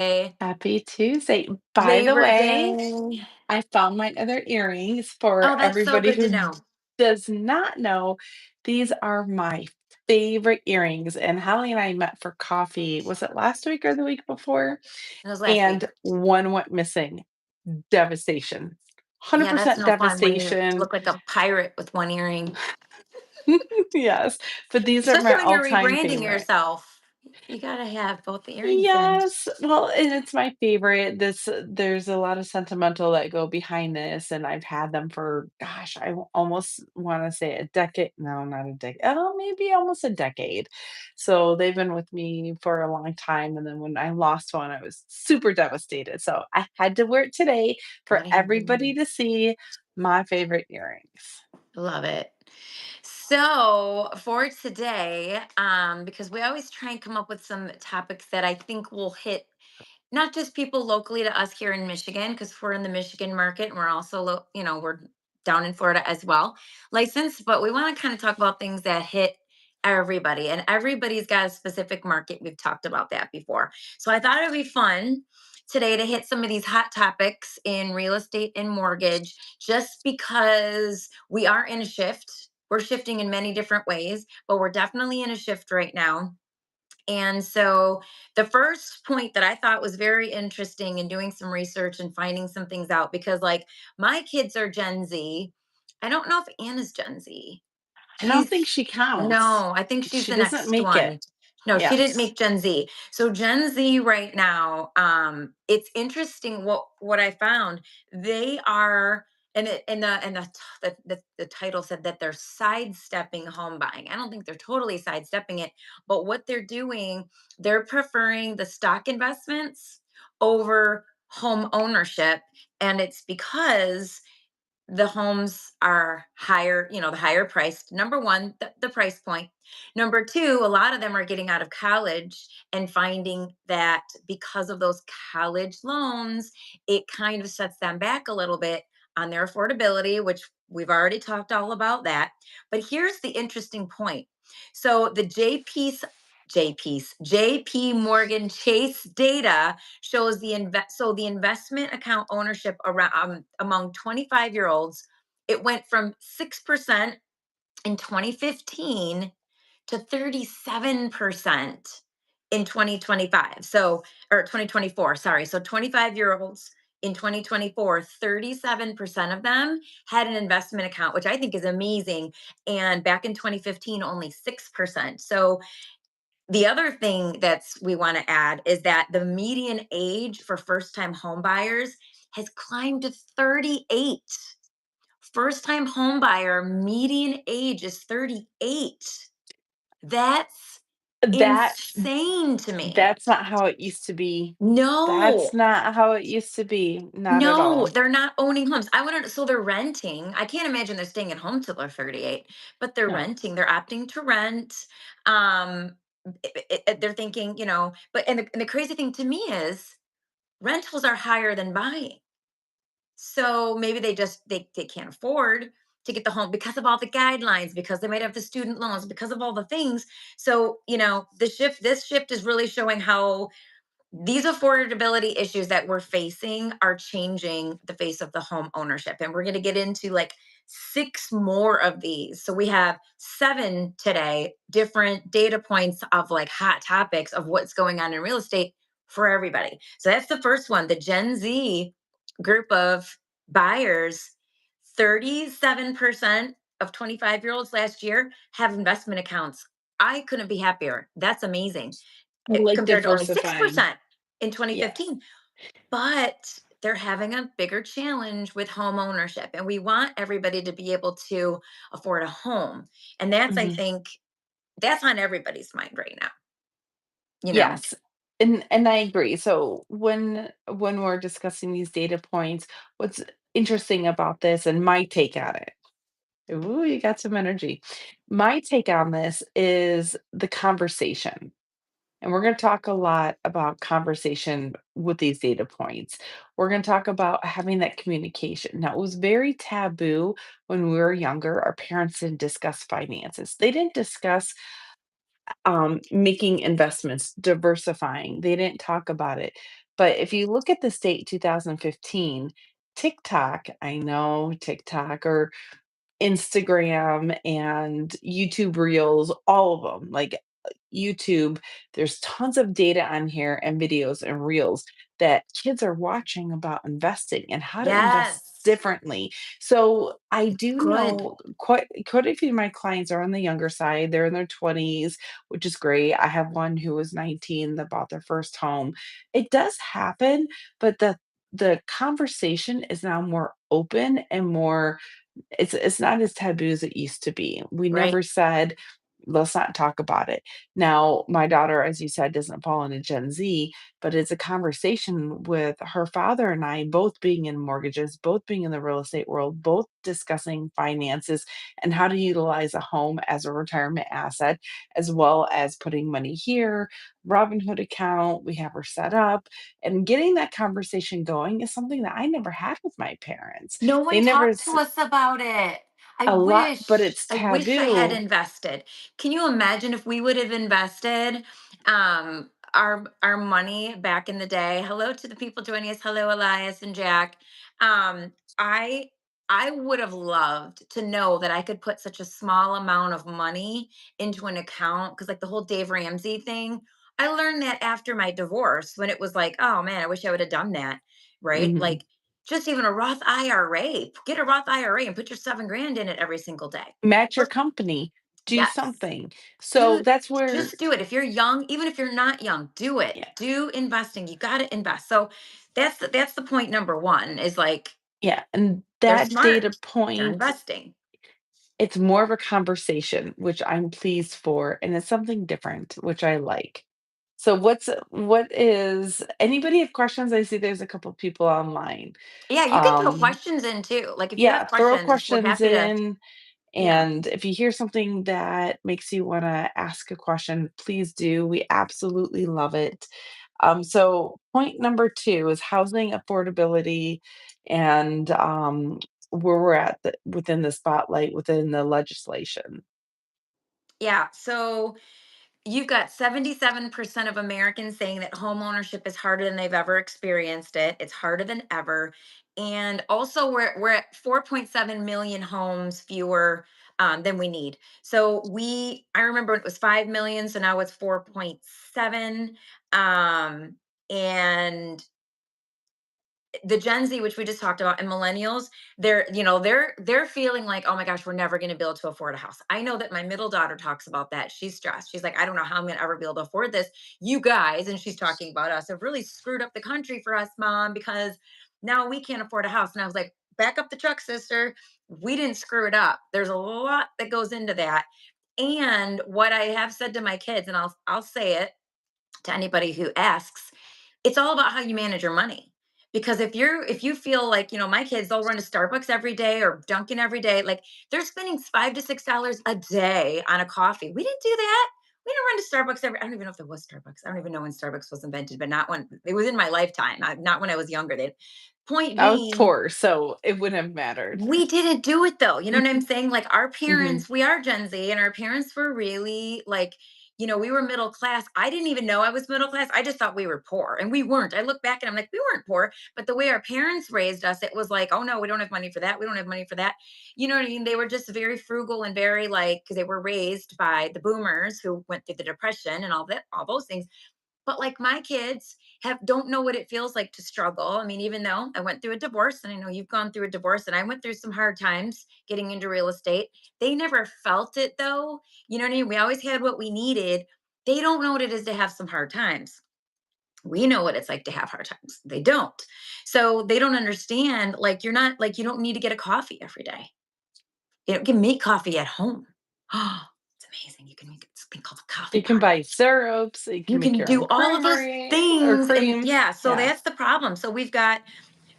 Happy Tuesday. By the Labor way, Day. I found my other earrings for Oh, that's so everybody good to who know. does not know. These are my favorite earrings, and Holly and I met for coffee. Was it last week or the week before? It was last week. And one went missing. Devastation. Yeah, that's 100% no fun when you devastation. look like a pirate with one earring, Yes, but these are especially my when you're all-time rebranding favorite. yourself. You gotta have both the earrings in. Yes, well, and it's my favorite. There's a lot of sentimental that go behind this, and I've had them for, gosh, almost want to say a decade. No, not a decade. Oh, maybe almost a decade. So they've been with me for a long time. And then when I lost one, I was super devastated. So I had to wear it today for Gotta have the everybody to earrings. see my favorite earrings. Love it. So for today, because we always try and come up with some topics that I think will hit not just people locally to us here in Michigan, because we're in the Michigan market and we're also, we're down in Florida as well, licensed, but we want to kind of talk about things that hit everybody, and everybody's got a specific market. We've talked about that before. So I thought it'd be fun today to hit some of these hot topics in real estate and mortgage, just because we are in a shift. We're shifting in many different ways, but we're definitely in a shift right now. And so the first point that I thought was very interesting in doing some research and finding some things out, because like my kids are Gen Z. I don't know if Anna's Gen Z. I don't She's think she counts. no, I think she's She the doesn't next make it. one. No, she didn't Yes. make Gen Z. So Gen Z right now, it's interesting what I found. They are, and it and the title said that they're sidestepping home buying. I don't think they're totally sidestepping it, but what they're doing, they're preferring the stock investments over home ownership. And it's because the homes are higher, the higher priced. Number one, the price point. Number two, a lot of them are getting out of college and finding that because of those college loans, it kind of sets them back a little bit on their affordability, which we've already talked all about that. But here's the interesting point. So the JP Morgan Chase data shows the investment account ownership around among 25-year-olds, it went from 6% in 2015 to 37% in 2025. So, or 2024, sorry. So 25-year-olds in 2024, 37% of them had an investment account, which I think is amazing. And back in 2015, only 6%. So the other thing that's we want to add is that the median age for first-time home buyers has climbed to 38. First-time home buyer median age is 38. That's That insane to me. That's not how it used to be. That's No, not how it used to be, not at no, all. they're not owning homes. I want to, so they're renting. I can't imagine they're staying at home till they're 38, but they're No. renting. They're opting to rent. Um, they're thinking, but and the crazy thing to me is rentals are higher than buying. So maybe they can't afford to get the home because of all the guidelines, because they might have the student loans, because of all the things. So, this shift is really showing how these affordability issues that we're facing are changing the face of the home ownership. And we're going to get into like six more of these. So we have seven today, different data points of like hot topics of what's going on in real estate for everybody. So that's the first one. The Gen Z group of buyers, 37% of 25-year-olds last year have investment accounts. I couldn't be happier. That's amazing I like compared to only diversifying. 6% in Yes. 2015. But they're having a bigger challenge with home ownership. And we want everybody to be able to afford a home. And that's, I Mhm. think, that's on everybody's mind right now. You know, Yes. And I agree. So when we're discussing these data points, what's interesting about this and my take on it. Ooh, you got some energy. My take on this is the conversation. And we're going to talk a lot about conversation with these data points. We're going to talk about having that communication. Now, it was very taboo when we were younger. Our parents didn't discuss finances, they didn't discuss making investments, diversifying. They didn't talk about it. But if you look at the state 2015, TikTok, I know TikTok or Instagram and YouTube Reels, all of them, like YouTube, there's tons of data on here and videos and reels that kids are watching about investing and how to invest Yes. differently. So I do Good. know quite a few of my clients are on the younger side. They're in their 20s, which is great. I have one who was 19 that bought their first home. It does happen, but the conversation is now more open and more it's not as taboo as it used to be. We Right. never said, "Let's not talk about it." Now, my daughter, as you said, doesn't fall into Gen Z, but it's a conversation with her father and I both being in mortgages, both being in the real estate world, both discussing finances and how to utilize a home as a retirement asset, as well as putting money here, Robinhood account, we have her set up, and getting that conversation going is something that I never had with my parents. No They one never talked to us about it. a lot, but it's I wish I had taboo. invested. Can you imagine if we would have invested our money back in the day? Hello to the people joining us. Hello, Elias and Jack. Um, I I would have loved to know that I could put such a small amount of money into an account because like the whole Dave Ramsey thing, I learned that after my divorce when it was like, oh man, I wish I would have done that. Right. Mhm. Like just even a Roth IRA. Get a Roth IRA and put your 7 grand in it every single day. Match your Look, company, do yes, something. So do that's where just do it. If you're young, even if you're not young, do it. yeah, Do investing. You got to invest. So that's the point number one is like yeah, and they're that smart. data They're point, investing. it's more of a conversation, which I'm pleased for, and it's something different, which I like. So what is anybody have questions? I see there's a couple people online. Yeah, you can throw Um, questions in too. Like if you yeah, have throw questions, we're questions happy to. in. Yeah. And if you hear something that makes you want to ask a question, please do. We absolutely love it. So, point number two is housing affordability and where we're at within the spotlight, within the legislation. Yeah. So you've got 77% of Americans saying that home ownership is harder than they've ever experienced it. It's harder than ever. And also, we're at 4.7 million homes fewer than we need. So I remember it was 5 million, so now it's 4.7. And the Gen Z, which we just talked about, and millennials, they're feeling like, oh my gosh, we're never going to be able to afford a house. I know that my middle daughter talks about that. She's stressed. She's like, I don't know how I'm going to ever be able to afford this. You guys, and she's talking about us, have really screwed up the country for us, mom, because now we can't afford a house. And I was like, back up the truck, sister. We didn't screw it up. There's a lot that goes into that. And what I have said to my kids, and I'll say it to anybody who asks, it's all about how you manage your money. Because if you feel like, my kids, they'll run to Starbucks every day or Dunkin' every day, like they're spending $5 to $6 a day on a coffee. We didn't do that. We didn't run to Starbucks every. I don't even know if there was Starbucks. I don't even know when Starbucks was invented, but not when it was in my lifetime, not when I was younger. Point I was being, poor, so it wouldn't have mattered. we didn't do it though. You know what I'm saying? Like our Mhm. parents, we are Gen Z, and our parents were really like, we were middle class. I didn't even know I was middle class. I just thought we were poor, and we weren't. I look back and I'm like, we weren't poor. But the way our parents raised us, it was like, oh no, we don't have money for that. We don't have money for that. You know what I mean? They were just very frugal and very like, because they were raised by the boomers who went through the depression and all that, all those things. But like my kids don't know what it feels like to struggle. I mean, even though I went through a divorce and I know you've gone through a divorce and I went through some hard times getting into real estate, they never felt it though. You know what I mean? We always had what we needed. They don't know what it is to have some hard times. We know what it's like to have hard times. They don't. So they don't understand like you're not like you don't need to get a coffee every day. You can make coffee at home. Oh, it's amazing. You can make this thing called a coffee You can pot. buy syrups, you You can make can your own do all of those creamery or things. And cream. yeah, so Yeah. that's the problem. So we've got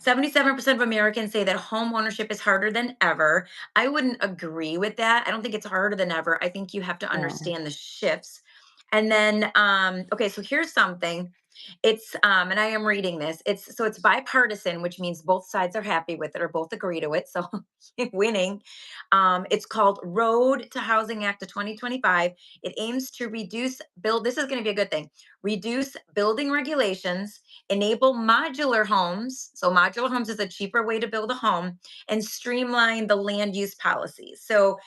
77% of Americans say that home ownership is harder than ever. I wouldn't agree with that. I don't think it's harder than ever. I think you have to No. understand the shifts. And then, okay, so here's something. And I am reading this. It's bipartisan, which means both sides are happy with it or both agree to it. So winning. It's called Road to Housing Act of 2025. It aims to this is going to be a good thing, reduce building regulations, enable modular homes. So modular homes is a cheaper way to build a home, and streamline the land use policies. So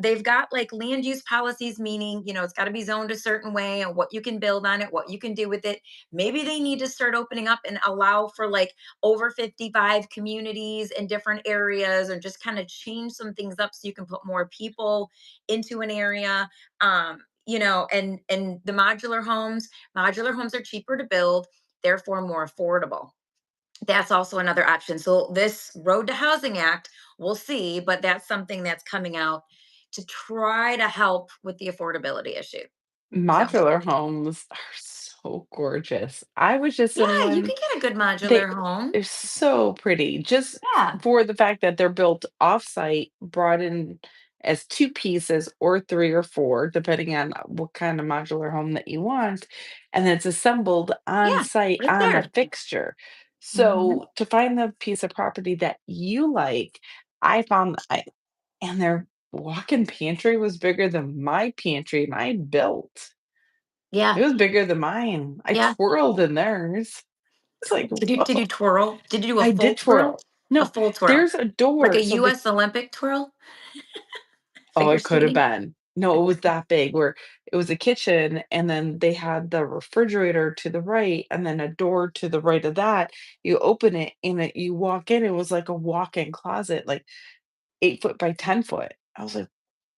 they've got like land use policies, meaning, it's got to be zoned a certain way and what you can build on it, what you can do with it. Maybe they need to start opening up and allow for like over 55 communities in different areas, or just kind of change some things up so you can put more people into an area. And the modular homes are cheaper to build, therefore more affordable. That's also another option. So this Road to Housing Act, we'll see, but that's something that's coming out to try to help with the affordability issue. So Modular homes are so gorgeous. I was just in yeah, you one. can get a good They modular home. they're so pretty, just Yeah. for the fact that they're built offsite, brought in as 2 pieces or 3 or 4, depending on what kind of modular home that you want, and then it's assembled on Yeah, site right on a there. fixture. Mhm. So, to find the piece of property that you like, I found I and their walk-in pantry was bigger than my pantry, and I built. It Yeah. was bigger than mine. I Yeah. twirled in theirs. It's like, Did you "Whoa." twirl? Did you do a I full did twirl? twirl. A No, full twirl. there's a Like door, a so the US Olympic twirl? oh, Figure it could have skating? been. No, it was that big where it was a kitchen, and then they had the refrigerator to the right, and then a door to the right of that. You open it, and you walk in, it was like a walk-in closet, like 8 foot by 10 foot. I was like,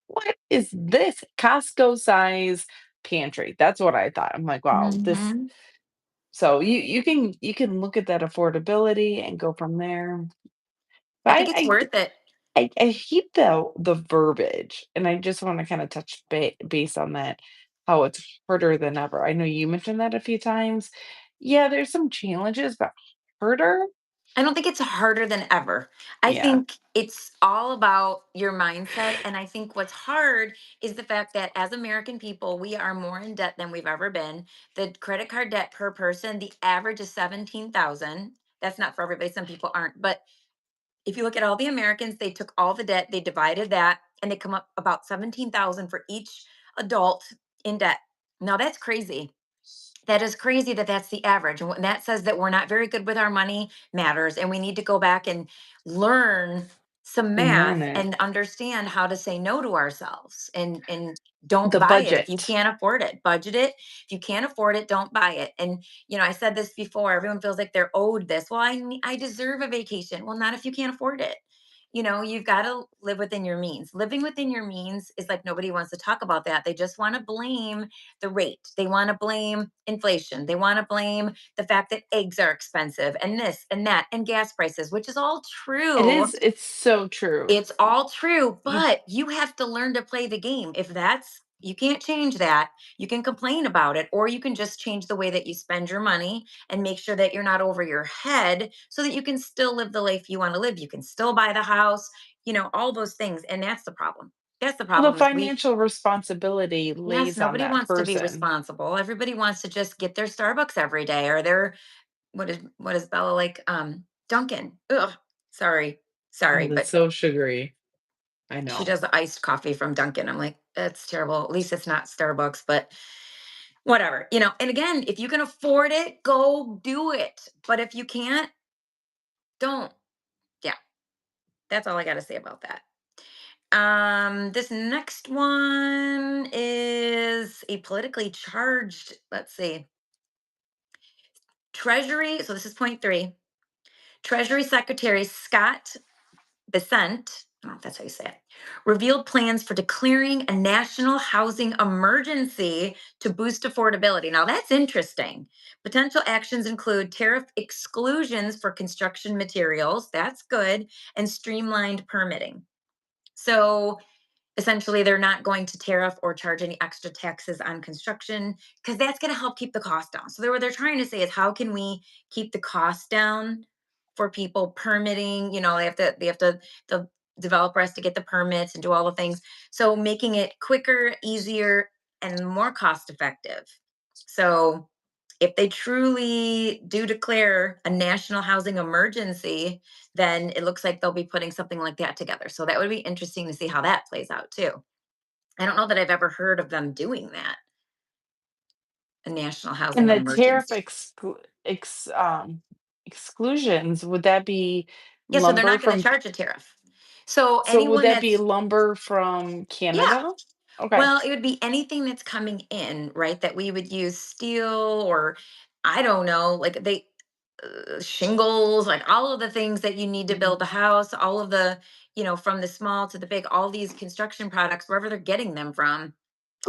"What is this?" Costco size pantry. That's what I thought. I'm like, "Wow, this." Mhm. So you can look at that affordability and go from there. But I think it's worth it. I hate the verbiage, and I just wanna kinda touch base on that, how it's harder than ever. I know you mentioned that a few times. Yeah, there's some challenges, but harder? I don't think it's harder than ever. I Yeah. think it's all about your mindset. And I think what's hard is the fact that as American people, we are more in debt than we've ever been. The credit card debt per person, the average is 17,000. That's not for everybody. Some people aren't. But if you look at all the Americans, they took all the debt, they divided that, and they come up about 17,000 for each adult in debt. Now that's crazy. That is crazy that that's the average. And that says that we're not very good with our money matters. And we need to go back and learn some Learn math it. and understand how to say no to ourselves, and don't The buy it if you budget. can't afford it. Budget it. If you can't afford it, don't buy it. And, I said this before, everyone feels like they're owed this. Well, I deserve a vacation. Well, not if you can't afford it. You've got to live within your means. Living within your means is like nobody wants to talk about that. They just want to blame the rate. They want to blame inflation. They want to blame the fact that eggs are expensive and this and that and gas prices, which is all true. It's so true. It's all true, You but you have to learn to play the game. If that's You can't change that. You can complain about it, or you can just change the way that you spend your money and make sure that you're not over your head so that you can still live the life you want to live. You can still buy the house, all those things. And that's the problem. That's the well, problem the is we financial responsibility Yes, lays on nobody that wants to be person. responsible. Everybody wants to just get their Starbucks every day, or their what is Bella like? Dunkin'. Ugh. Sorry. Oh, Sorry, that's but so sugary. I she know. does the iced coffee from Dunkin'. I'm like, that's terrible. At least it's not Starbucks, but whatever. And again, if you can afford it, go do it. But if you can't, don't. Yeah, that's all I got to say about that. This next one is a politically charged, let's see, Treasury. So this is point three. Treasury Secretary Scott Bessent, I don't know if that's how you say it, revealed plans for declaring a national housing emergency to boost affordability. Now, that's interesting. Potential actions include tariff exclusions for construction materials, that's good, and streamlined permitting. So, essentially, they're not going to tariff or charge any extra taxes on construction because that's going to help keep the cost down. So, what they're trying to say is, how can we keep the cost down for people permitting? The developer has to get the permits and do all the things. So, making it quicker, easier, and more cost effective. So, if they truly do declare a national housing emergency, then it looks like they'll be putting something like that together. So that would be interesting to see how that plays out too. I don't know that I've ever heard of them doing that, a national And housing the tariff emergency. exclusions, would that be Yeah, so they're lumber not going to from charge a tariff. So so would anyone that be that's, lumber from yeah, Canada? Okay. well, it would be anything that's coming in, right? That we would use steel or I don't know, like shingles, like all of the things that you need to Mhm. build a house, all of the, from the small to the big, all these construction products, wherever they're getting them from,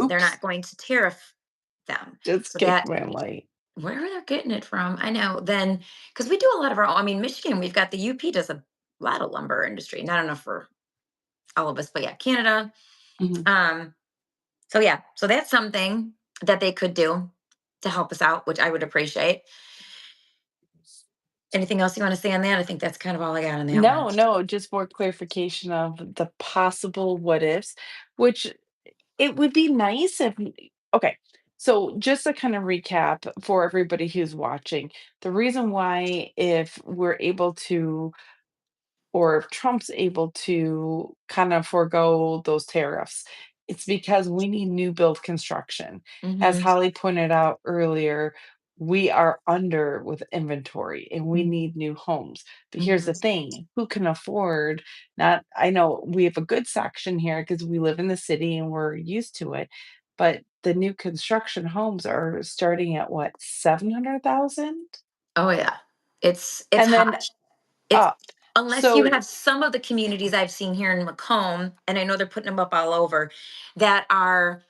they're Oops, not going to tariff them. just So kicked that my light. wherever they're getting it from, I know. Then because we do a lot of our own, I mean, Michigan, we've got the UP does a lot of lumber industry, not enough for all of us, but yeah, Canada. Mhm. Um, so yeah, so that's something that they could do to help us out, which I would appreciate. Anything else you want to say on that? I think that's kind of all I got on that one. No, no, just more clarification of the possible what ifs, which it would be nice if okay, so just to kind of recap for everybody who's watching, the reason why if we're able to or if Trump's able to kind of forego those tariffs, it's because we need new build construction. As Hmm. Holly pointed out earlier, we are under with inventory and we need new homes. But here's Hmm. the thing, who can afford not I know we have a good section here because we live in the city and we're used to it, but the new construction homes are starting at what, 700,000? Oh yeah, it's And then hot. It's up. unless you So have some of the communities I've seen here in Macomb, and I know they're putting them up all over, that are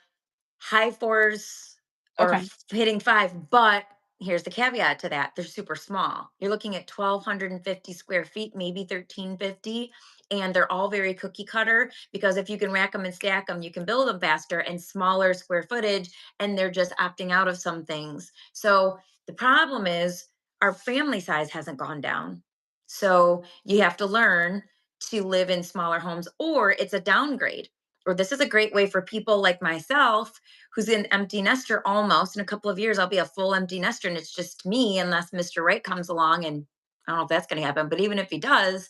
high fours or okay. hitting five. But here's the caveat to that: they're super small. You're looking at 1,250 square feet, maybe 1,350, and they're all very cookie cutter. Because if you can rack them and stack them, you can build them faster and smaller square footage. And they're just opting out of some things. So the problem is our family size hasn't gone down. So you have to learn to live in smaller homes, or it's a downgrade. Or this is a great way for people like myself who's an empty nester almost. In a couple of years, I'll be a full empty nester and it's just me, unless Mr. Right comes along. And I don't know if that's going to happen, but even if he does,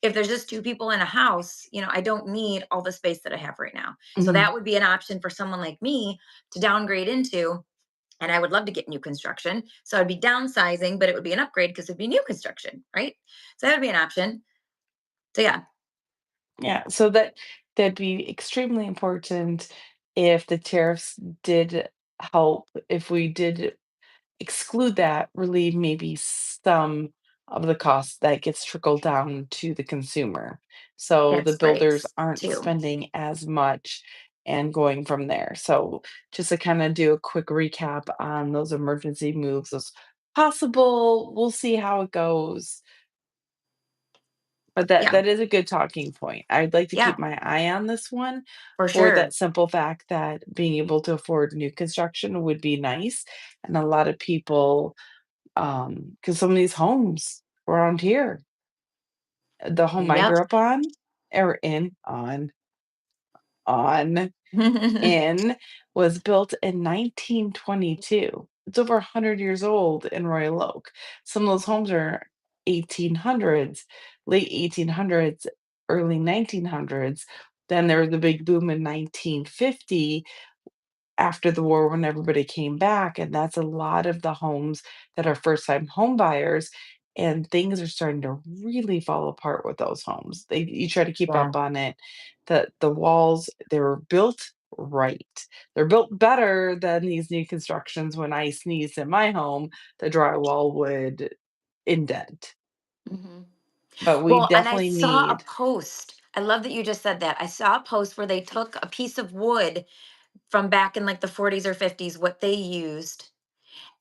if there's just two people in a house, I don't need all the space that I have right now. So Mhm. that would be an option for someone like me to downgrade into. And I would love to get new construction. So I'd be downsizing, but it would be an upgrade because it'd be new construction, right? So that would be an option. So yeah, Yeah, so that'd be extremely important if the tariffs did help, if we did exclude that, relieve maybe some of the cost that gets trickled down to the consumer. So the that's builders great aren't too. spending as much and going from there. So just to kind of do a quick recap on those emergency moves, those possible, we'll see how it goes. But that Yeah, that is a good talking point. I'd like to keep yeah, my eye on this one for for that sure. simple fact that being able to afford new construction would be nice, and a lot of people, because some of these homes around here, the home I Yep. grew up on or on in was built in 1922. It's over 100 years old in Royal Oak. Some of those homes are 1800s, late 1800s, early 1900s. Then there was the big boom in 1950 after the war when everybody came back, and that's a lot of the homes that are first time home buyers, and things are starting to really fall apart with those homes. You try to keep Yeah. up on it. The walls, they were built right. They're built better than these new constructions. When I sneezed in my home, the drywall would indent. Mhm. But we Well, and I definitely saw a need post. I love that you just said that. I saw a post where they took a piece of wood from back in like the 40s or 50s, what they used,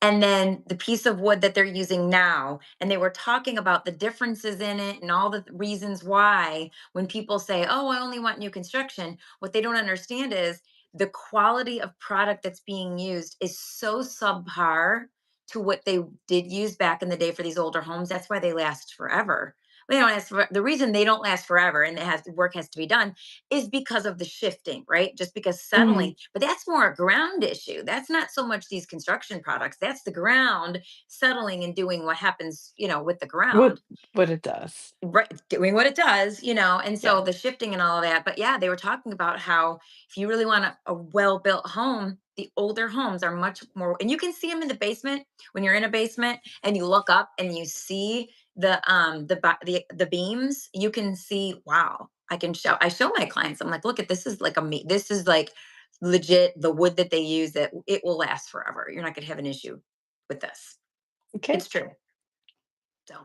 and then the piece of wood that they're using now. And they were talking about the differences in it and all the reasons why when people say, oh, I only want new construction, what they don't understand is the quality of product that's being used is so subpar to what they did use back in the day for these older homes. That's why they last forever. they don't last for, the reason they don't last forever and work has to be done is because of the shifting, right? Just because Mhm. settling, but that's more a ground issue. That's not so much these construction products. That's the ground settling and doing what happens, with the What ground. what it does. Right, doing what it does, and Yeah. so the shifting and all of that. But yeah, they were talking about how if you really want a well-built home, the older homes are much more, and you can see them in the basement when you're in a basement and you look up and you see the beams. You can see, wow. I show my clients. I'm like, look at this is like this is like legit the wood that they use, that it will last forever. You're not going to have an issue with this. Okay. It's true. So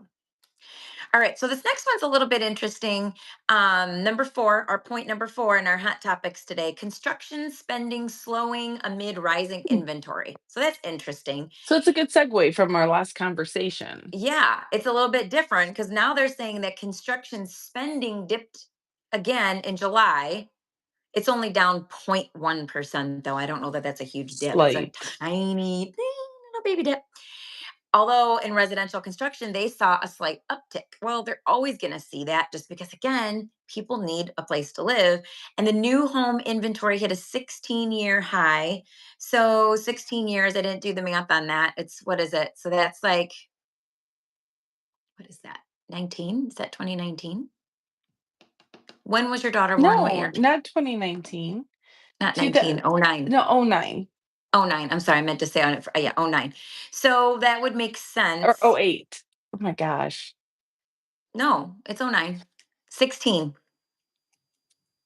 all right, so this next one's a little bit interesting. Number four, our point number four in our hot topics today: construction spending slowing amid rising Hmm. inventory. So that's interesting. So it's a good segue from our last conversation. Yeah, it's a little bit different because now they're saying that construction spending dipped again in July. It's only down 0.1%, though. I don't know that that's a huge dip. It's a Slight. tiny, little baby dip. Although in residential construction, they saw a slight uptick. Well, they're always going to see that just because, again, people need a place to live. And the new home inventory hit a 16-year high. So 16 years, I didn't do the math on that. It's, what is it? So that's like, what is that? 19? Is that 2019? When was your daughter born? What No, year? not 2019. Not Two thou 19, oh 09. no, '09 Oh 09. I'm sorry, I meant to say on it. Yeah, oh 09. So that would make or sense. '08. Oh my gosh. No, it's oh 09. 16.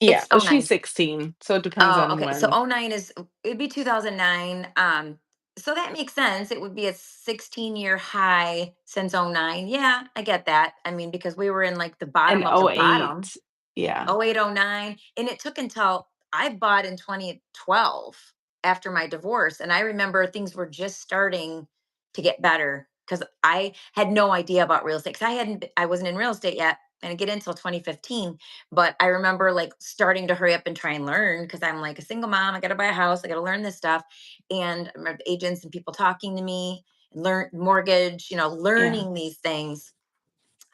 Yeah, It's oh she's 09. 16, so it depends Oh, on okay. So when. oh 09 is, it'd be 2009. So that makes sense. It would be a 16-year high since oh 09. Yeah, I get that. I mean, because we were in like the And bottom of the bottom. '08. Yeah. Oh 08, oh 09. And it took until I bought in 2012 after my divorce. And I remember things were just starting to get better because I had no idea about real estate. Because I wasn't in real estate yet. I didn't get in until 2015. But I remember like starting to hurry up and try and learn because I'm like a single mom. I got to buy a house. I got to learn this stuff. And I remember agents and people talking to me, and learn mortgage, Yeah. learning these things.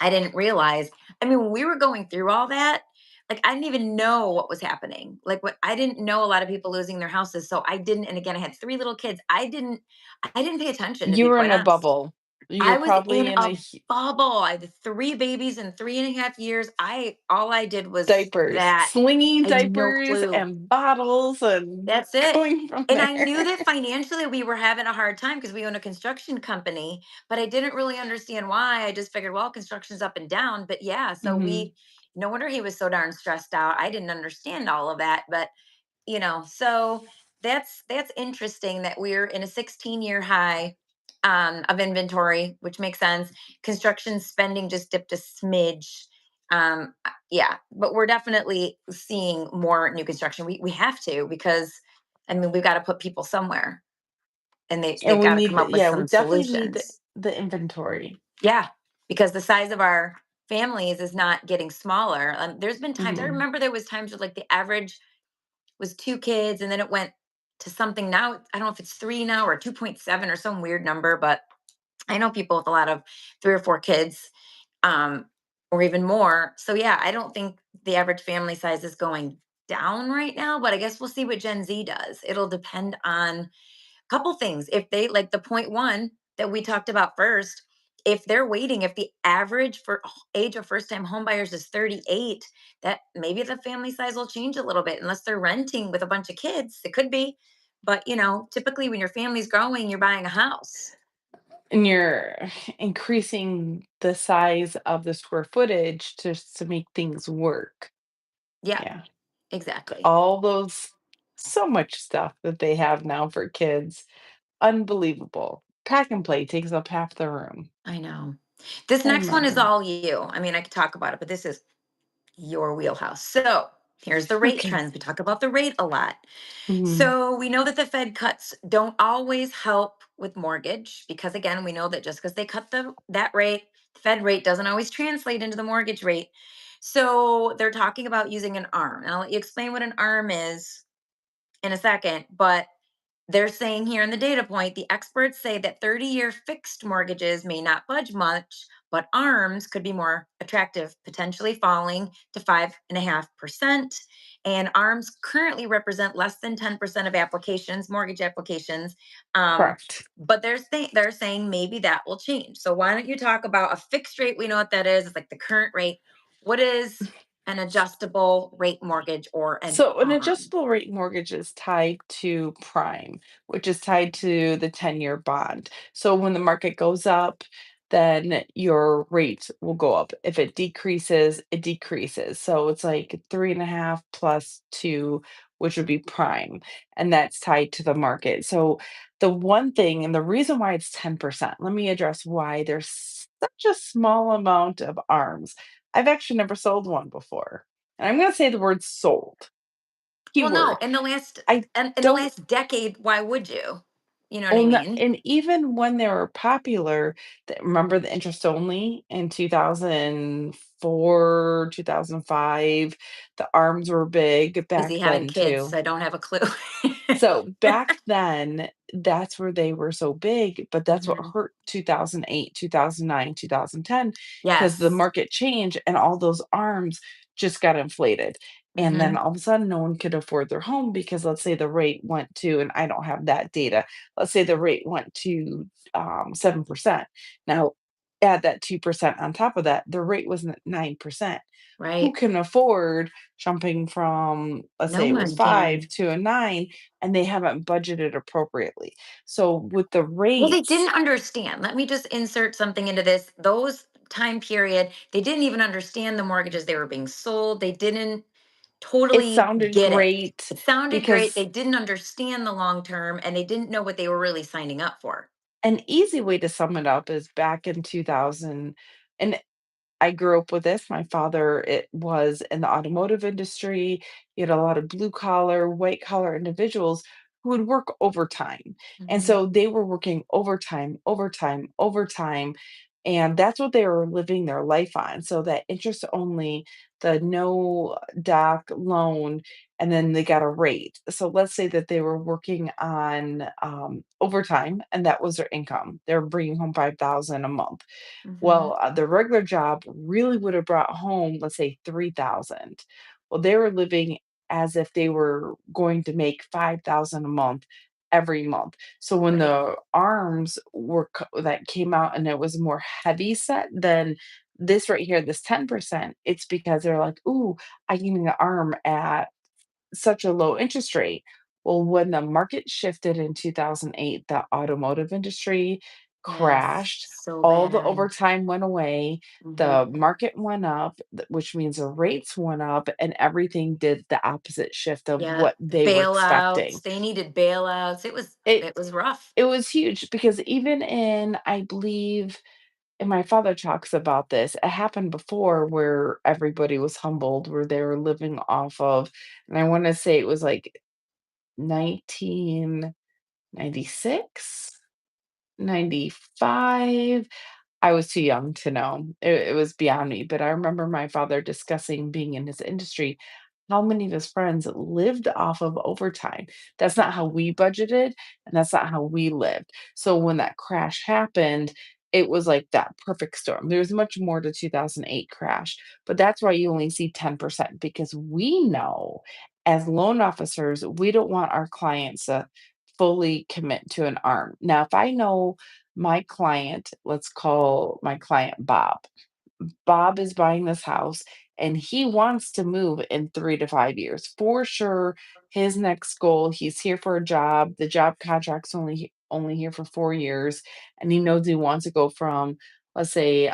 I didn't realize. I mean, when we were going through all that, like I didn't even know what was happening. Like what I didn't know a lot of people losing their houses. So I didn't, and again, I had three little kids. I didn't pay attention, to You be were quite in a honest. bubble. You're I was probably in in a a bubble. I had three babies in 3.5 years. All I did was diapers, that. slinging I had no diapers clue. and bottles and That's it. going from And there. I knew that financially we were having a hard time because we own a construction company, but I didn't really understand why. I just figured, well, construction's up and down. But yeah, so Mhm. no wonder he was so darn stressed out. I didn't understand all of that. But so that's interesting that we're in a 16-year high of inventory, which makes sense. Construction spending just dipped a smidge. Yeah, but we're definitely seeing more new construction. We have to, because I mean we've got to put people somewhere, and And they've we got to need come up the with yeah, we some definitely need solutions. the inventory. Yeah, because the size of our families is not getting smaller. There's been times, I Mhm. remember there was times where like the average was two kids, and then it went to something. Now I don't know if it's three now or 2.7 or some weird number, but I know people with a lot of three or four kids, um, or even more. So yeah, I don't think the average family size is going down right now, but I guess we'll see what Gen Z does. It'll depend on couple things. If they like the point one that we talked about first, if they're waiting, if the average for age of first time home buyers is 38, that maybe the family size will change a little bit, unless they're renting with a bunch of kids. It could be. But typically when your family's growing, you're buying a house. And you're increasing the size of the square footage just to make things work. Yeah, Yeah. exactly. All those so much stuff that they have now for kids. Unbelievable. Pack and play takes up half the room. I know. This I next one is remember. all you. I mean, I could talk about it, but this is your wheelhouse. So here's the rate Okay. trends. We talk about the rate a lot. Mhm. So we know that the Fed cuts don't always help with mortgage, because again, we know that just because they cut that rate, Fed rate doesn't always translate into the mortgage rate. So they're talking about using an arm. And I'll let you explain what an arm is in a second, but they're saying here in the data point, the experts say that 30-year fixed mortgages may not budge much, but ARMs could be more attractive, potentially falling to 5.5%. And ARMs currently represent less than 10% of applications, mortgage applications. Um, Correct. but they're saying maybe that will change. So why don't you talk about a fixed rate? We know what that is. It's like the current rate. What is an adjustable rate mortgage or an So an ARM? adjustable rate mortgage is tied to prime, which is tied to the 10-year bond. So when the market goes up, then your rate will go up. If it decreases, it decreases. So it's like 3.5 plus 2, which would be prime. And that's tied to the market. So the one thing, and the reason why it's 10%, let me address why there's such a small amount of arms. I've actually never sold one before. And I'm going to say the word sold. Well, no, Keyword. in the last I and in the don't last decade, why would you? You know what I own that, mean? and even when they were popular, remember the interest only in 2004, 2005, the arms were big Busy back having then kids, too. so I don't have a clue. So back then, that's where they were so big, but that's what Mhm. hurt 2008, 2009, 2010, because the Yes. market changed and all those arms just got inflated. And then Mhm. all of a sudden, no one could afford their home because let's say the rate went to, and I don't have that data, let's say the rate went to 7%. Now, add that 2% on top of that, the rate was 9%. Who Right. can afford jumping from, let's No say it was one 5 can. to a 9, and they haven't budgeted appropriately. So with the Well, they rates, didn't understand. Let me just insert something into this. Those time period, they didn't even understand the mortgages they were being sold. They didn't it totally sounded get it. great It sounded great. because They didn't understand the long term and they didn't know what they were really signing up for. an easy way to sum it up is back in 2000, and I grew up with this. My father, it was in the automotive industry. You had a lot of blue collar, white collar individuals who would work overtime. And Mhm. so they were working overtime, overtime, overtime. And that's what they were living their life on. So that interest only, the no doc loan, and then they got a rate. So let's say that they were working on overtime and that was their income. They were bringing home 5,000 a month. Mhm. Well, the regular job really would have brought home, let's say 3,000. Well, they were living as if they were going to make 5,000 a month every month. So when Right. the arms were that came out and it was more heavy set than this right here, this 10%, it's because they're like, "Ooh, I can get an arm at such a low interest rate." Well, when the market shifted in 2008, the automotive industry Yes. crashed, So all the bad. overtime went away, Mhm. the market went up, which means the rates went up, and everything did the opposite shift of Yeah. what they were expecting. Bailouts. They needed bailouts. It It was rough. it was huge because even in, I believe, and my father talks about this, it happened before where everybody was humbled, where they were living off of, and I wanna say it was like 1996, 95. I was too young to know. It was beyond me, but I remember my father discussing being in his industry, how many of his friends lived off of overtime. That's not how we budgeted, and that's not how we lived. So when that crash happened, it was like that perfect storm. There's much more to 2008 crash, but that's why you only see 10% because we know as loan officers, we don't want our clients to fully commit to an arm. Now, if I know my client, let's call my client Bob. Bob is buying this house and he wants to move in 3 to 5 years. For sure, his next goal, he's here for a job. The job contract's only here for 4 years, and he knows he wants to go from, let's say,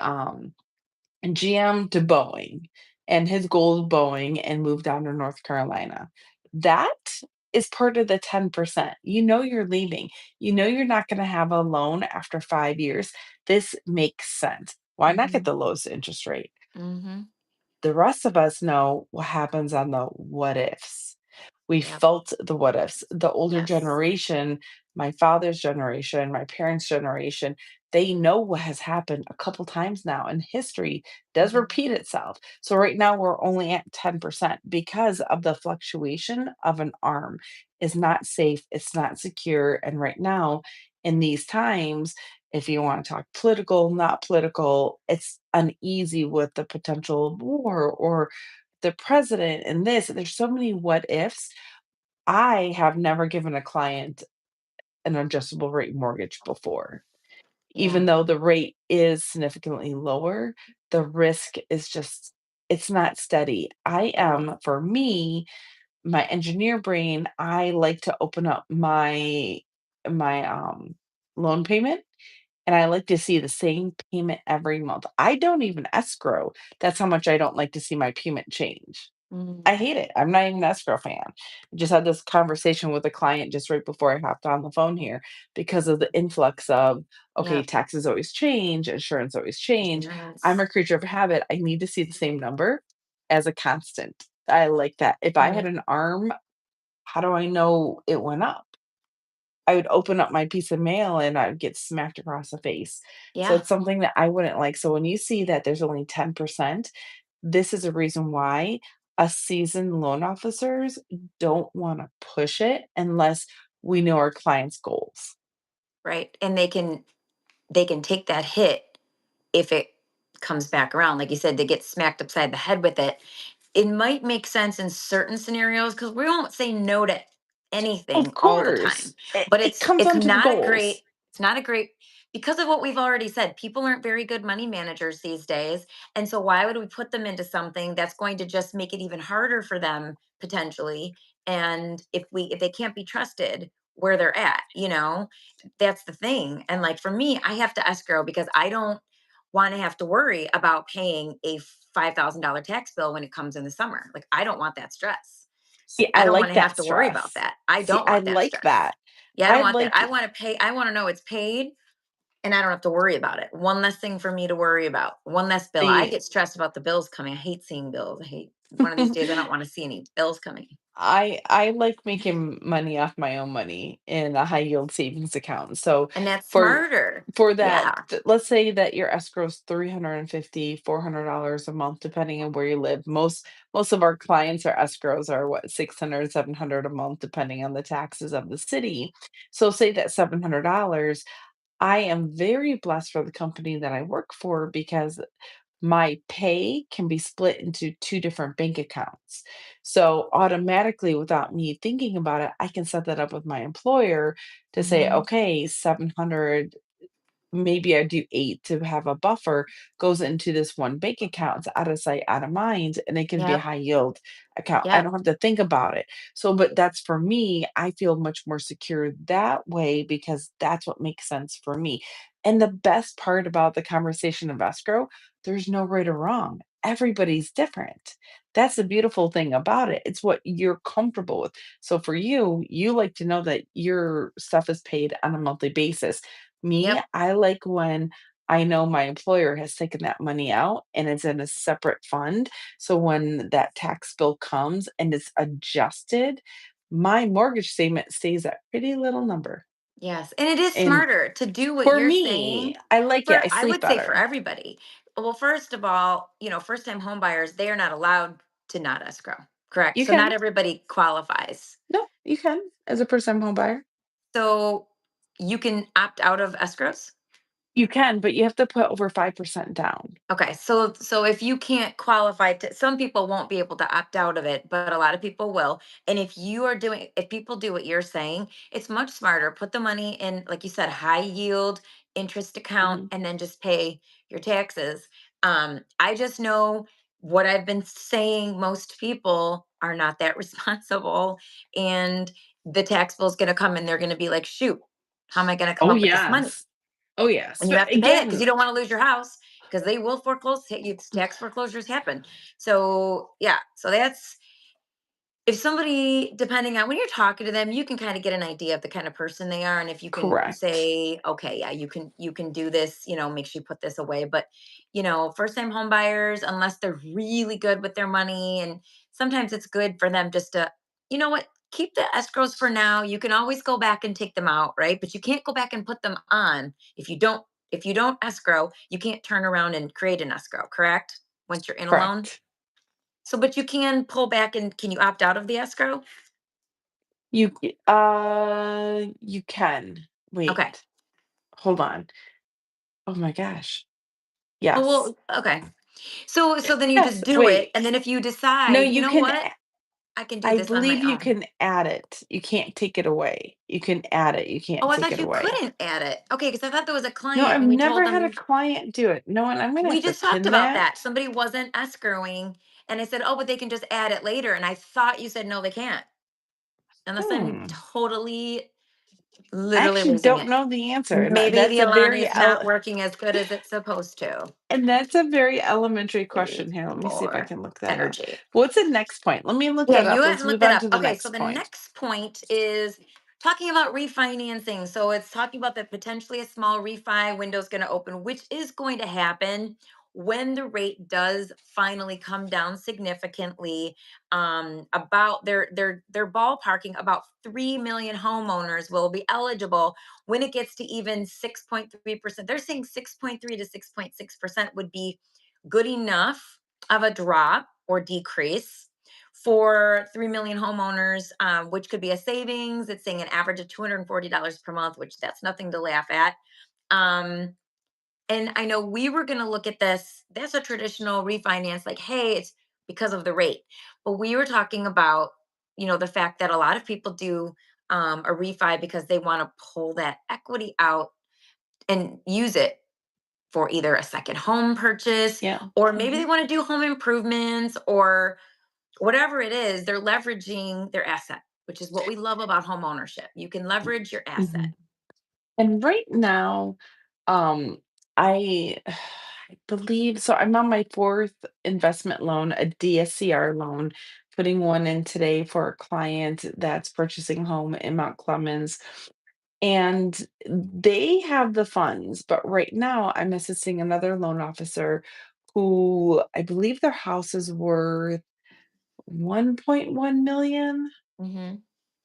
GM to Boeing, and his goal is Boeing and move down to North Carolina. That is part of the 10%. You know you're leaving. You know you're not gonna have a loan after 5 years. This makes sense. Why not get Mhm. the lowest interest rate? Mhm. The rest of us know what happens on the what ifs. We Yep. felt the what ifs. The older Yes. generation, my father's generation, my parents' generation, they know what has happened a couple times now, and history does Mhm. repeat itself. So right now we're only at 10% because of the fluctuation of an arm is not safe, it's not secure, and right now in these times If you want to talk political, not political, it's uneasy with the potential war or the president and this. There's so many what ifs. I have never given a client an adjustable rate mortgage before. Yeah. Even though the rate is significantly lower, the risk is just it's not steady. I am for me, my engineer brain, I like to open up my loan payment, and I like to see the same payment every month. I don't even escrow. That's how much I don't like to see my payment change. I Mm. hate it. I'm not even an escrow fan. I just had this conversation with a client just right before I hopped on the phone here because of the influx of, okay, Yep. taxes always change, insurance always change. I'm Yes. a creature of habit. I need to see the same number as a constant. I like that. If I had Right. an arm, how do I know it went up? I would open up my piece of mail and I'd get smacked across the face. So Yeah. it's something that I wouldn't like. So when you see that there's only 10%, this is a reason why us seasoned loan officers don't want to push it unless we know our client's goals. Right. And they can take that hit if it comes back around. Like you said, they get smacked upside the head with it. It might make sense in certain scenarios because we won't say no to anything Of all the time. course. It, But it it's comes it's down to the not a goals. great, it's not a great because of what we've already said. People aren't very good money managers these days. And so why would we put them into something that's going to just make it even harder for them potentially? And if they can't be trusted where they're at, that's the thing. And like for me, I have to escrow because I don't want to have to worry about paying a $5,000 tax bill when it comes in the summer. Like, I don't want that stress. See, I I don't want like to have that to worry about stress. that. I See, don't I want that like stress. that. Yeah, I don't I want that. I like want to pay. I want to know it's paid and I don't have to worry about it. One less thing for me to worry about. One less bill. I the get stressed about the bills coming. I hate seeing bills. I hate one of these days. I don't want to see any bills coming. I like making money off my own money in a high yield savings account. So And that's for smarter. for that, Yeah. let's say that your escrow is 350, $400 a month, depending on where you live. Most of our clients, our escrows are what, 600, 700 a month, depending on the taxes of the city. So say that $700. I am very blessed for the company that I work for because my pay can be split into 2 different bank accounts. So, automatically, without me thinking about it, I can set that up with my employer to say, Hmm. "Okay, 700, maybe I do 8 to have a buffer, goes into this one bank account. It's out of sight, out of mind, and it can be a Yep. high yield account. I Yep. don't have to think about it. So, but that's for me, I feel much more secure that way because that's what makes sense for me. And the best part about the conversation of escrow, there's no right or wrong. Everybody's different. That's the beautiful thing about it. It's what you're comfortable with. So for you, you like to know that your stuff is paid on a monthly basis. Me, Yep. I like when I know my employer has taken that money out and it's in a separate fund. So when that tax bill comes and it's adjusted, my mortgage statement stays that pretty little number. Yes, and it is And smarter to do what for you're me, saying I like it. for I I sleep would say for better. everybody. Well, first of all, first time home buyers, they are not allowed to not escrow. Correct. You So not can. everybody qualifies. No, you can as a first time home buyer. So you can opt out of escrows. You can, but you have to put over 5% down. Okay, so if you can't qualify to, some people won't be able to opt out of it, but a lot of people will. And if people do what you're saying, it's much smarter. Put the money in, like you said, high yield interest account, Mhm. and then just pay your taxes. I just know what I've been saying. Most people are not that responsible, and the tax bill is going to come, and they're going to be like, "Shoot, how am I going to come Oh, up with this money?" yes. Oh, yes. And you But have to pay it because again, you don't want to lose your house because they will foreclose. Tax foreclosures happen. So yeah, so that's if somebody, depending on when you're talking to them, you can kind of get an idea of the kind of person they are, and if you can correct. say, okay, yeah, you can do this, make sure you put this away. But first time home buyers, unless they're really good with their money, and sometimes it's good for them just to, what, keep the escrows for now. You can always go back and take them out, right? But you can't go back and put them on if you don't escrow. You can't turn around and create an escrow, correct? Once you're in a loan. Correct. So, but you can pull back and can you opt out of the escrow? You can. Okay. Wait, hold on. Oh my gosh. Oh, Yes. well, okay. So then you Yes. just do it, Wait. and then if you No, decide, you you know can what, I can do I this on my believe you own. can add it. You can't take it away. You can add it. You Oh, can't I take thought it you away. couldn't add it. Okay, because I thought there was a No, client I've and we told never had a them client do it. No, and I'm gonna we have to just talked pin about that. that. Somebody wasn't escrowing, and I said, "Oh, but they can just add it later." And I thought you said no, they can't, unless I'm Hmm. totally, I literally actually losing don't it. know the answer, and Maybe that's the a alarm very is not working as good as it's supposed to. and that's a very elementary Need question here. Let me see if I more can look that up. energy. What's the next point? Let me look Yeah, that you up. haven't Let's looked move that on up. to the Okay, so next the point. next point is talking about refinancing. So it's talking about that potentially a small refi window is going to open, which is going to happen when the rate does finally come down significantly. About they're ballparking about 3 million homeowners will be eligible when it gets to even 6.3%. They're saying 6.3 to 6.6% would be good enough of a drop or decrease for 3 million homeowners, which could be a savings. It's saying an average of $240 per month, which that's nothing to laugh at. Um, and I know we were going to look at this. That's a traditional refinance, like, hey, it's because of the rate. But we were talking about, the fact that a lot of people do a refi because they want to pull that equity out and use it for either a second home purchase, Yeah. or maybe Mhm. they want to do home improvements, or whatever it is, they're leveraging their asset, which is what we love about home ownership. You can leverage your asset. Mhm. And right now, um, I I believe so I'm on my 4th investment loan, a DSCR loan, putting one in today for a client that's purchasing home in Mount Clemens. And they have the funds, but right now I'm assisting another loan officer who I believe their house is worth 1.1 million, Hmm.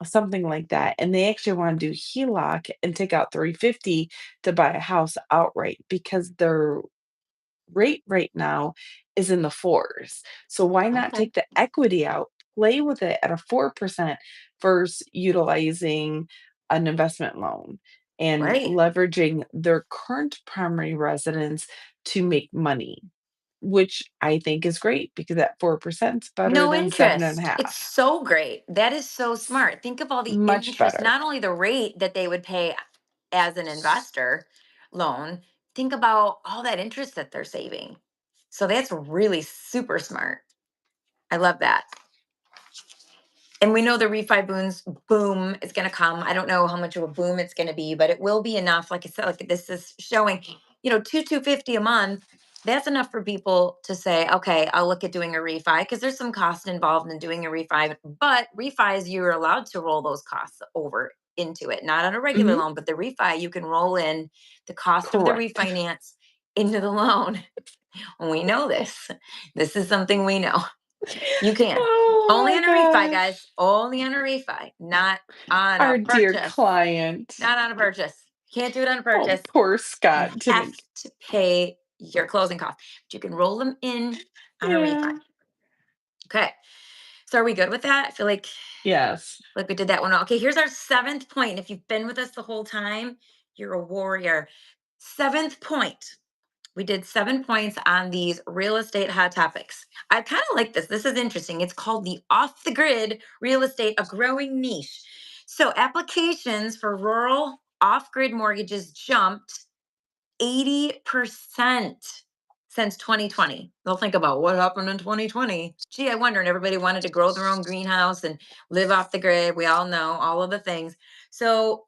something like that. And they actually want to do HELOC and take out 350 to buy a house outright because their rate right now is in the fours. So why not Okay. take the equity out, play with it at a 4% versus utilizing an investment loan and Right. leveraging their current primary residence to make money, which I think is great because that 4% is better No than seven and a interest. It's half. so great. That is so S- smart. Think of all the Much interest, better. not only the rate that they would pay as an investor loan, think about all that interest that they're saving. So that's really super smart. I love that. And we know the refi booms boom is going to come. I don't know how much of a boom it's going to be, but it will be enough. Like I said, like this is showing, 250 a month. That's enough for people to say, okay, I'll look at doing a refi because there's some cost involved in doing a refi. But refis, you're allowed to roll those costs over into it, not on a regular Mhm. loan, but the refi, you can roll in the cost of the Correct. refinance into the loan. We know this. This is something we know. You can. Oh Only my on a refi, gosh. guys. Only on a refi, not on a Our dear purchase. client. Not on a purchase. Can't do it on a Oh, purchase. poor You Scott. have to pay your closing costs. But you can roll them in on a refi. Yeah. Okay. So are we good with that? I feel Yes. like we did that one. Okay, here's our seventh point. If you've been with us the whole time, you're a warrior. Seventh point. We did 7 points on these real estate hot topics. I kind of like this. This is interesting. It's called the off the grid real estate, a growing niche. So, applications for rural off grid mortgages jumped 80% since 2020. They'll think about what happened in 2020. Gee, I wonder. And everybody wanted to grow their own greenhouse and live off the grid. We all know all of the things. So,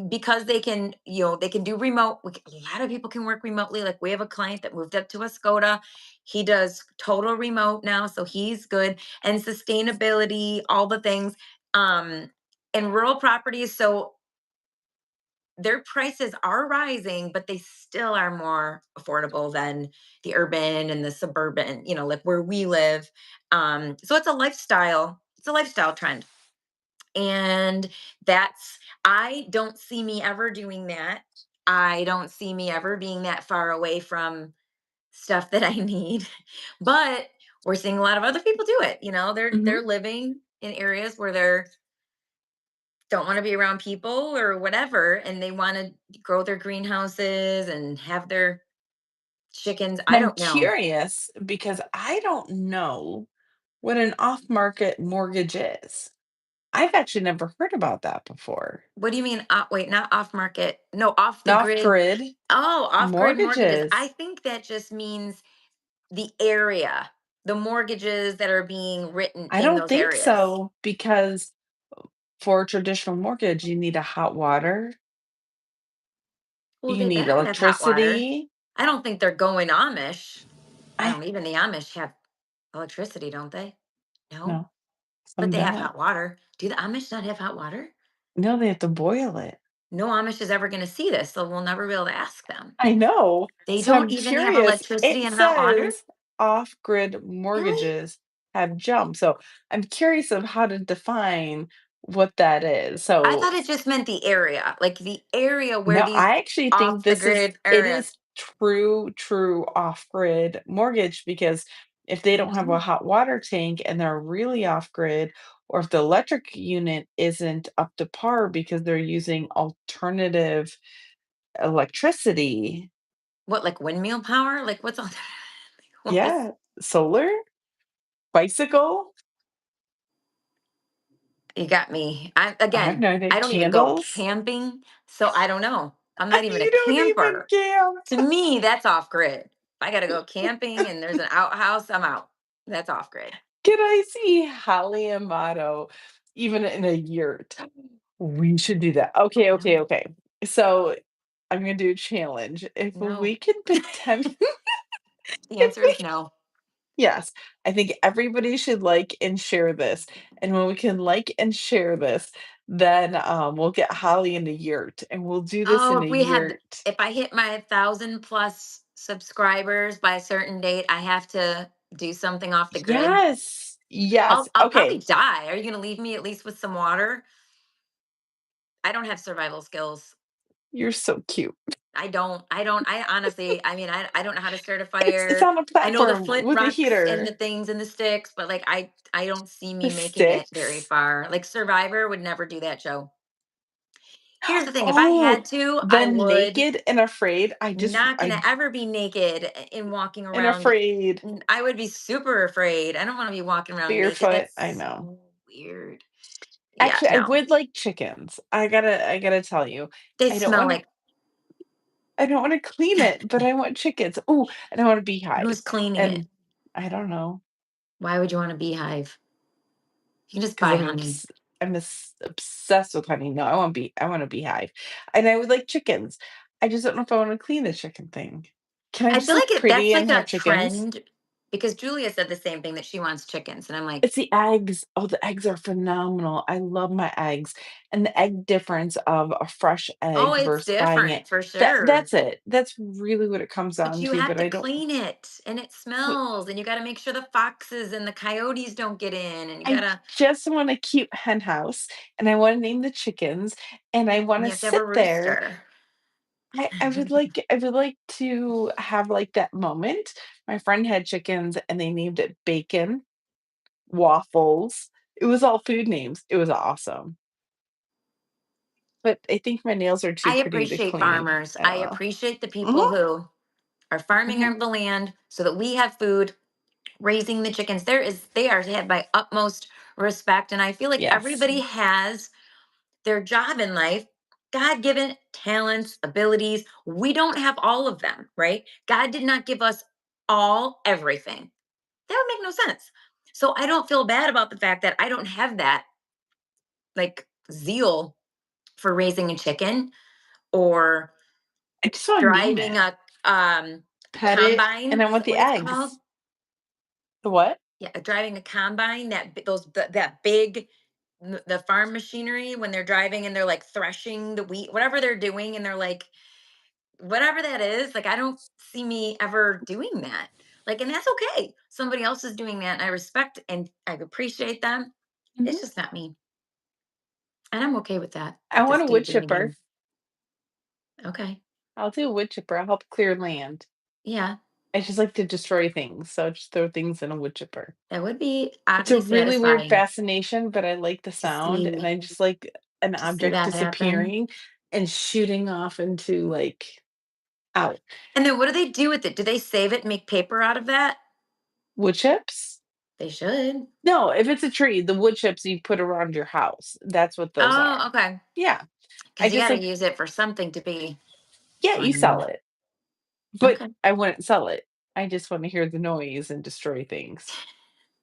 because they can they can do remote, a lot of people can work remotely. Like, we have a client that moved up to Escoda. He does total remote now, so he's good. And sustainability, all the things. um and rural properties, so their prices are rising, but they still are more affordable than the urban and the suburban, like where we live. So it's a lifestyle trend. And that's, I don't see me ever doing that. I don't see me ever being that far away from stuff that I need. But we're seeing a lot of other people do it. They're Mhm. living in areas where they're don't want to be around people or whatever, and they want to grow their greenhouses and have their chickens. And I I'm don't know. curious because I don't know what an off-market mortgage is. I've actually never heard about that before. What do you mean? Wait, not off market. No, off the grid. Off-grid Oh, off grid mortgages. I mortgages. think that just means the area, the mortgages that are being written I in don't those think areas. so because for a traditional mortgage, you need a hot water, Well, you they need don't have hot water. electricity. I don't think they're going Amish. I I don't even the Amish have electricity, don't they? No, no, but some they have don't. hot water. Do the Amish not have hot water? No, they have to boil it. No Amish is ever going to see this, so we'll never be able to ask them. I know. They So don't I'm even have curious. electricity It and hot water? says off-grid Really? mortgages have jumped. So I'm curious of how to define what that is. I thought So it just meant the area, like the area where no, these I actually think off the this is grid it areas. is true off-grid mortgage because if they don't have a Mhm. hot water tank and they're really off-grid, or if the electric unit isn't up to par because they're using alternative electricity, What, like windmill power? Like what's all that? What is yeah, solar, bicycle, you got me. I have Again, no idea, I don't even go candles? camping, so I don't know. I'm not even a You don't even camper. camp. To me, that's off grid. If I gotta go camping and there's an outhouse, I'm out. That's off grid. Can I see Holly Amato even in a yurt? We should do that. Okay, okay, No, okay. So I'm gonna do a challenge. If no. we can pretend The if answer we is no. yes, I think everybody should like and share this. And when we can like and share this, then we'll get Holly in a yurt and we'll do this Oh, in a yurt. if I hit my 1,000 plus subscribers by a certain date, I have to do something off the grid. Yes. Yes. I'll probably Okay. die. Are you gonna leave me at least with some water? I don't have survival skills. You're so cute. I honestly, I mean, I don't know how to start a It's fire. on a I know the platform flint with a rocks and the heater. things and the sticks, but like I don't see The me making it very sticks. far. Like Survivor would never do that show. Here's the thing, if I Oh, had to, I then would. naked and afraid. Not gonna I ever be naked in walking and around. afraid. I would be super afraid. I don't want to be walking around naked. Barefoot. That's I know. so weird. Yeah, Actually, I no. would like chickens. I gotta tell you. They I don't smell wanna like I don't wanna clean it, but I want chickens. Oh, and I want a beehive. who's cleaning it? And I don't know, Why would you want a beehive? You can just 'cause buy honey. obsessed with honey. No, I want a beehive. And I would like chickens. I just don't know if I wanna clean the chicken thing. Can I I just feel look like that's pretty like and a have chickens? trend because Julia said the same thing that she wants chickens. And I'm like, It's the eggs. Oh, the eggs are phenomenal. I love my eggs. And the egg difference of a fresh oh, egg it's versus buying it. different for sure. That's it. That's really what it comes But down you to, have but to I don't clean it and it but smells and you got to make sure the foxes and the coyotes don't get in and you got I to just want a cute hen house and I want to name the chickens and I want you to have to have a sit there. rooster. I would like to have like that moment. My friend had chickens and they named it bacon, waffles. It was all food names. It was awesome. But I think my nails are too I pretty to appreciate clean. farmers. I I don't know. appreciate the people Mhm, who are farming mhm. our the land so that we have food, raising the chickens. They are had my utmost respect. And I feel like Yes. everybody has their job in life, God given talents, abilities. We don't have all of them, right? God did not give us all everything. That would make no sense. So I don't feel bad about the fact that I don't have that like zeal for raising a chicken or I just wanna name driving it, a pet it, and combine. I Is want that the what it's called? eggs. The what? Yeah, driving a combine. That big the farm machinery when they're driving and they're like threshing the wheat, whatever they're doing, and they're like whatever that is. Like I don't see me ever doing that. Like, and that's okay. Somebody else is doing that, and I respect and I appreciate them. It's Mhm. just not me, and I'm okay with that I at this want a wood stage in the chipper. game. Okay, I'll do a wood chipper, I'll help clear land. yeah, I just like to destroy things, so just throw things in a wood chipper. that would be It's a oddly really weird satisfying fascination, but I like the to sound, and see. I just like an to see object that happen. disappearing and shooting off into, like, out. And then what do they do with it? Do they save it and make paper out of that? Wood chips? They should. No, if it's a tree, the wood chips you put around your house, that's what those Oh, are. okay. Yeah, I Because you just, got to like, use it for something to be yeah, you sell on. it, but Okay. I wouldn't sell it. I just wanna hear the noise and destroy things.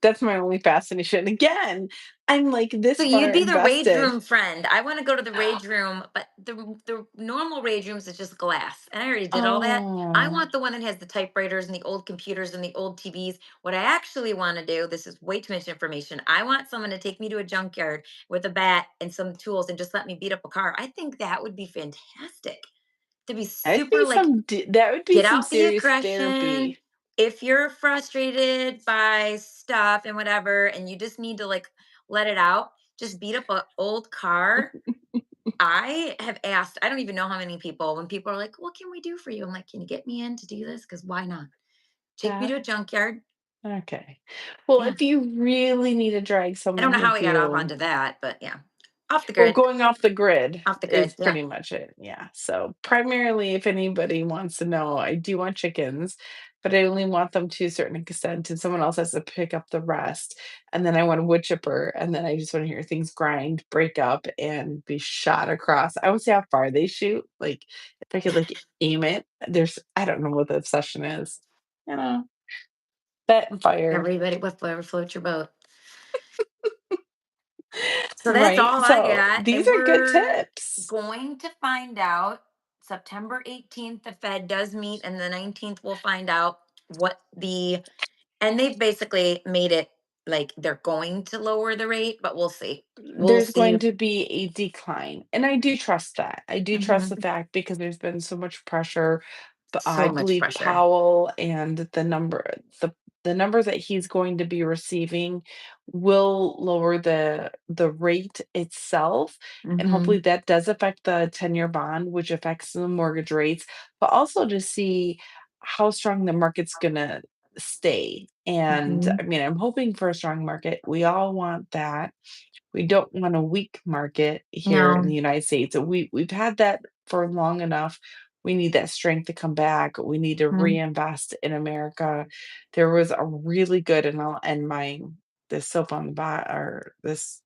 That's my only fascination. Again, I'm, like, So this far you'd be the rage invested. room friend. I want to go to the rage room, but the normal rage rooms is just glass, and I already did all that. I Oh, want the one that has the typewriters and the old computers and the old TVs. What I actually want to do, this is way too much information. I want someone to take me to a junkyard with a bat and some tools and just let me beat up a car. I think that would be fantastic. To be super like that would be get some out the serious aggression. therapy. If you're frustrated by stuff and whatever, and you just need to like let it out, just beat up an old car. I have asked, I don't even know how many people, when people are like, what can we do for you? I'm like, can you get me in to do this? Because why not? Take me That to a junkyard. okay. Well, Yeah. if you really need to drag I don't someone know how with we got off you. onto that, but yeah. Off the Well, grid. going off the grid Off the is grid. Yeah. pretty much it, yeah. So, primarily, if anybody wants to know, I do want chickens, but I only want them to a certain extent, and someone else has to pick up the rest, and then I want a wood chipper, and then I just wanna hear things grind, break up, and be shot across. I would say how far they shoot, like, if I could, like, aim it, I don't know what the obsession is. You know? That and fire. Everybody, whatever floats your boat. So that's Right? all I So, got. these And are good we're tips. going to find out September 18th, the Fed does meet, and the 19th, we'll find out what and they've basically made it like they're going to lower the rate, but we'll see. We'll There's see. going to be a decline, and I do trust that. I do trust the Mhm. fact because there's been so much pressure, but I So much believe pressure. Powell and the number that he's going to be receiving will lower the rate itself, and hopefully Hmm. that does affect the 10-year bond, which affects the mortgage rates, but also to see how strong the market's gonna stay, and, Hmm. I mean, I'm hoping for a strong market. We all want that. We don't want a weak market here in No. the United States. We've had that for long enough. We need that strength to come back. We need to Mhm. reinvest in America. There was a really good, and I'll end this soap on the bot or this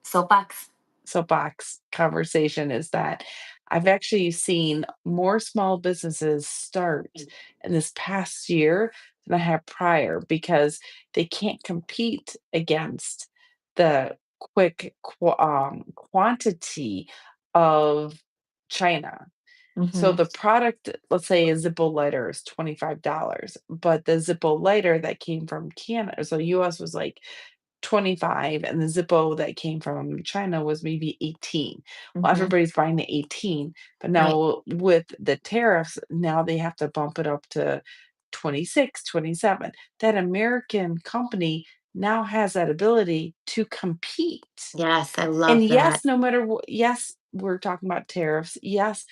Soapbox. soapbox conversation is that I've actually seen more small businesses start in this past year than I have prior because they can't compete against the quantity of China. So Hmm. the product, let's say a Zippo lighter is $25, but the Zippo lighter that came from Canada, so US was like 25 and the Zippo that came from China was maybe 18. Well, Hmm. everybody's buying the 18, but Right. now with the tariffs, now they have to bump it up to 26, 27. That American company now has that ability to compete. Yes, I And love that. yes, no matter what, yes, we're talking about tariffs. Yes,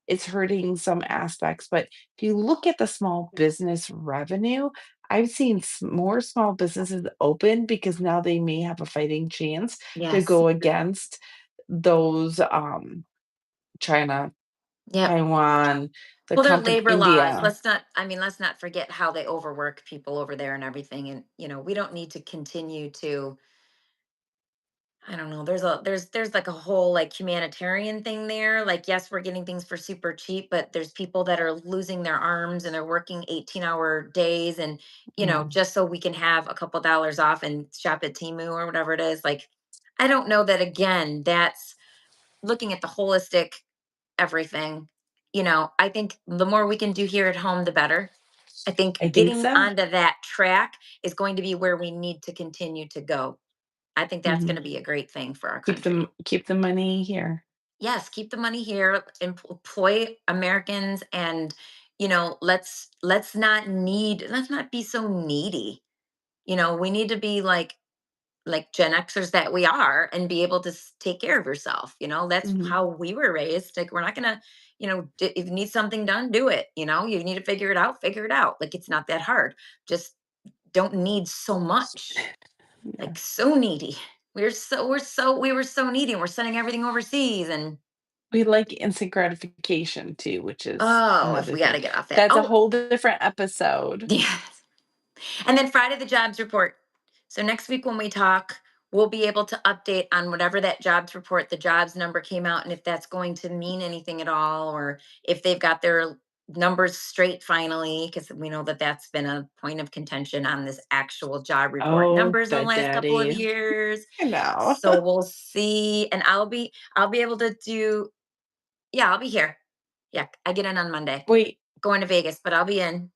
it's hurting some aspects, but if you look at the small business revenue, I've seen more small businesses open because now they may have a fighting chance to Yes. go against those China, Yep. Taiwan, the Well, their company labor laws. India. Let's not forget how they overwork people over there and everything. And, we don't need to continue to, I don't know, there's like a whole like humanitarian thing there. Like, yes, we're getting things for super cheap, but there's people that are losing their arms and they're working 18-hour days and, Mm, just so we can have a couple dollars off and shop at Timu or whatever it is. Like, I don't know that again, that's looking at the holistic everything. I think the more we can do here at home, the better. I think I think getting so. onto that track is going to be where we need to continue to go. I think that's going Mhm. to be a great thing for our country. Keep the money here. Yes, keep the money here, employ Americans, and let's not be so needy. We need to be like Gen Xers that we are and be able to take care of yourself. That's Mhm. how we were raised. Like, we're not going to, if you need something done, do it. You need to figure it out, figure it out. Like, it's not that hard. Just don't need so much, like Yes. so needy. We were so needy. We're sending everything overseas, and We like instant gratification too, which is oh, if another we got thing. to get off that. That's a Oh, whole different episode. yes. And then Friday, the jobs report. So next week when we talk, we'll be able to update on whatever that jobs report, the jobs number came out, and if that's going to mean anything at all, or if they've got their numbers straight finally, because we know that that's been a point of contention on this actual job report Oh, numbers in the the last couple of daddy. years. I know. So we'll see, and I'll be able to do. Yeah, I'll be here. Yeah, I get in on Monday, Wait. going to Vegas, but I'll be in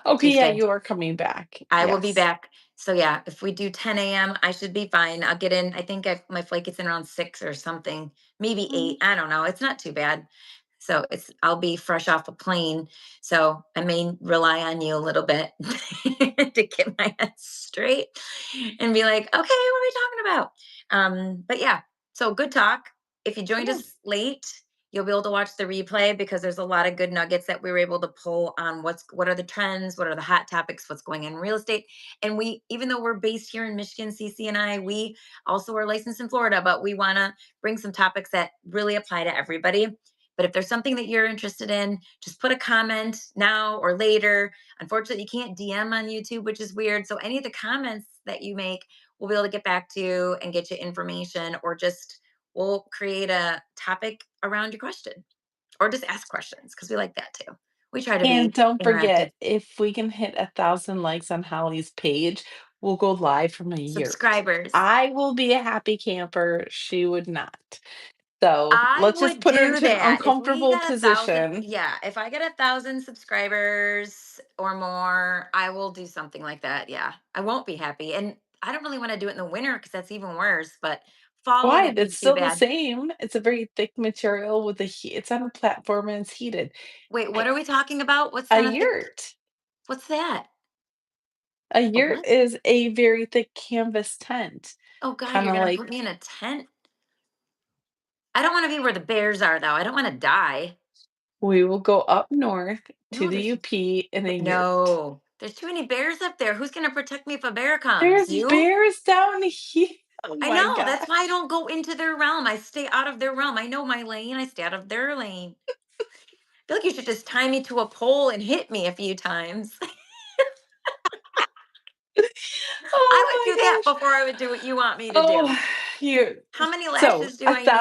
Okay, yeah, Tuesday. you are coming back. I will be Yes. back. So yeah, if we do 10 a.m., I should be fine. I'll get in. I think my flight gets in around 6 or something, maybe Mm. 8. I don't know. It's not too bad. So I'll be fresh off a plane. So I may rely on you a little bit to get my head straight and be like, okay, what are we talking about? But yeah, so good talk. If you joined Yeah. us late, you'll be able to watch the replay because there's a lot of good nuggets that we were able to pull on what are the trends, what are the hot topics, what's going on in real estate. And we, even though we're based here in Michigan, CC and I, we also are licensed in Florida, but we want to bring some topics that really apply to everybody. But if there's something that you're interested in, just put a comment now or later. Unfortunately, you can't DM on YouTube, which is weird. So any of the comments that you make, we'll be able to get back to you and get you information, or just we'll create a topic around your question, or just ask questions because we like that too. We try to And be don't interactive. forget, if we can hit 1,000 likes on Holly's page, we'll go live from a yurt. Subscribers. I will be a happy camper. She would not. So I let's just would put her do into an that if we uncomfortable got 1,000. position. Yeah, if I get 1,000 subscribers or more, I will do something like that. Yeah, I won't be happy, and I don't really want to do it in the winter because that's even worse. But fall Why? wouldn't be It's too still the bad. same. It's a very thick material with it's on a platform and it's heated. Wait, what I are we talking about? What's A on a thick? yurt. What's that? A A yurt what? is a very thick canvas tent, Oh God, you're kinda gonna put like me in a tent? I don't want to be where the bears are, though. I don't want to die. we will go up north to No, the there's UP in a yurt. no. There's too many bears up there. Who's gonna protect me if a bear comes? There's You? bears down here. Oh I my know. That's god. why I don't go into their realm. I stay out of their realm. I know my lane. I stay out of their lane. I feel like you should just tie me to a pole and hit me a few times. I would Oh do my that gosh. before I would do what you want me to do. Oh, you How many so lashes do a I need to take?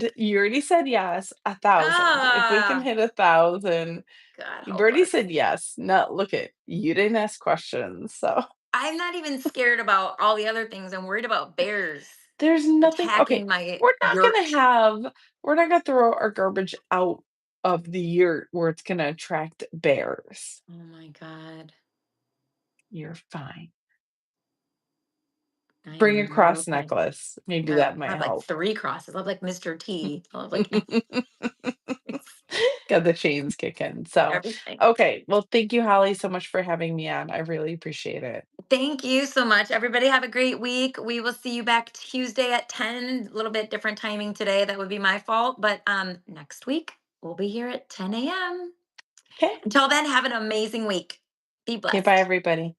thousand. You already said yes, 1,000. If we can Ah, hit 1,000, God you've help already us. said yes. No, look it. You didn't ask questions, so I'm not even scared about all the other things. I'm worried about bears there's nothing. Okay, attacking my we're not gonna yurt. have. We're not gonna throw our garbage out of the yurt where it's gonna attract bears. Oh my God. You're fine. I Bring a am not cross okay. necklace. Maybe No, that I might have like help. 3 crosses. I have like Mr. T. I have like Got the chains kicking. So, everything. okay. Well, thank you, Holly, so much for having me on. I really appreciate it. Thank you so much. Everybody have a great week. We will see you back Tuesday at 10. A little bit different timing today. That would be my fault. But next week we'll be here at 10 a.m. Okay. Until then, have an amazing week. Be Okay. Bye, blessed. everybody.